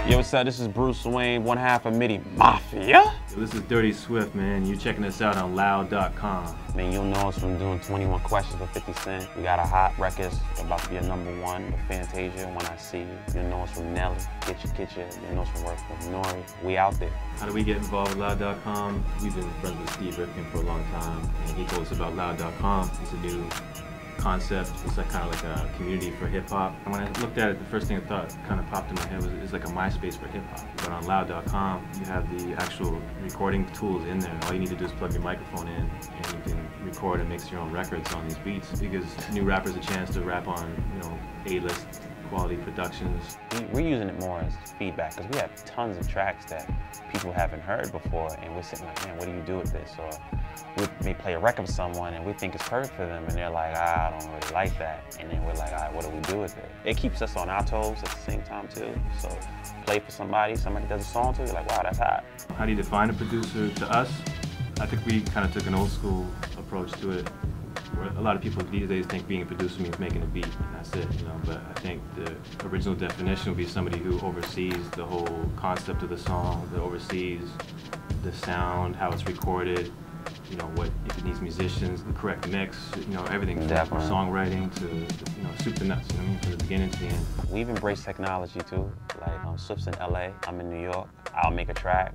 Yo, what's up? This is Bruce Wayne, one half of Midi Mafia. Yo, this is Dirty Swift, man. You checking us out on loud.com. Man, you'll know us from doing 21 Questions with 50 Cent. We got a hot record about to be a #1 with Fantasia, When I See You. You'll know us from Nelly, Get You. You'll know us from work with Nori. We out there. How do we get involved with loud.com? We've been friends with Steve Rifkin for a long time, and he told us about loud.com. It's a new concept. It's like kind of like a community for hip hop. And when I looked at it, the first thing I thought kind of popped in my head was it's like a MySpace for hip hop. But on loud.com, you have the actual recording tools in there. All you need to do is plug your microphone in, and you can record and mix your own records on these beats. It gives new rappers a chance to rap on, A-list quality productions. We're using it more as feedback because we have tons of tracks that people haven't heard before, and we're sitting like, man, what do you do with this? Or we may play a record with someone and we think it's perfect for them, and they're like, I don't really like that. And then we're like, all right, what do we do with it? It keeps us on our toes at the same time too. So play for somebody does a song to you, like, wow, that's hot. How do you define a producer to us? I think we kind of took an old school approach to it. A lot of people these days think being a producer means making a beat, and that's it, but I think the original definition would be somebody who oversees the whole concept of the song, that oversees the sound, how it's recorded, what if it needs musicians, the correct mix, everything from songwriting to soup to nuts, from the beginning to the end. We've embraced technology too, like Swift's in LA, I'm in New York. I'll make a track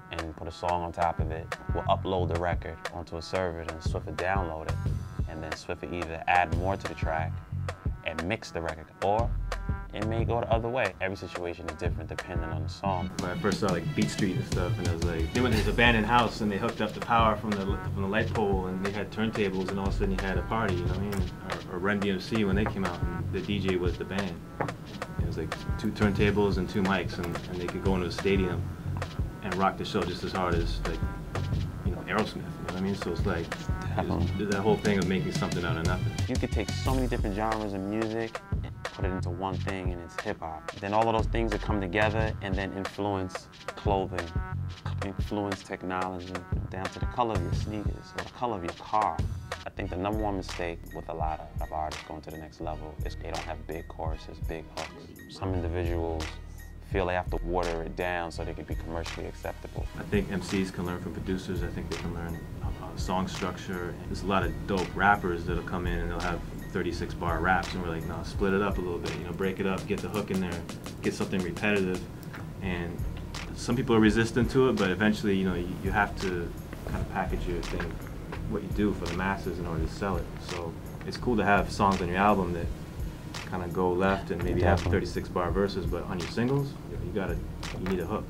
and put a song on top of it. We'll upload the record onto a server, and Swift will download it. And then Swift will either add more to the track and mix the record, or it may go the other way. Every situation is different depending on the song. When I first saw like Beat Street and stuff, and it was like, they went to this abandoned house and they hooked up the power from the light pole, and they had turntables, and all of a sudden you had a party, you know what I mean? Or Run DMC when they came out, and the DJ was the band. It was like 2 turntables and 2 mics, and they could go into a stadium and rock the show just as hard as Aerosmith, you know what I mean? So it's like that whole thing of making something out of nothing. You could take so many different genres of music and put it into one thing, and it's hip hop. Then all of those things would come together and then influence clothing, influence technology, down to the color of your sneakers or the color of your car. I think the #1 mistake with a lot of artists going to the next level is they don't have big choruses, big hooks. Some individuals feel they have to water it down so they can be commercially acceptable. I think MCs can learn from producers. I think they can learn song structure. There's a lot of dope rappers that'll come in and they'll have 36-bar raps, and we're like, no, split it up a little bit, break it up, get the hook in there, get something repetitive. And some people are resistant to it, but eventually, you have to kind of package your thing, what you do for the masses in order to sell it. So it's cool to have songs on your album that kind of go left and maybe have 36-bar verses, but on your singles, you need a hook.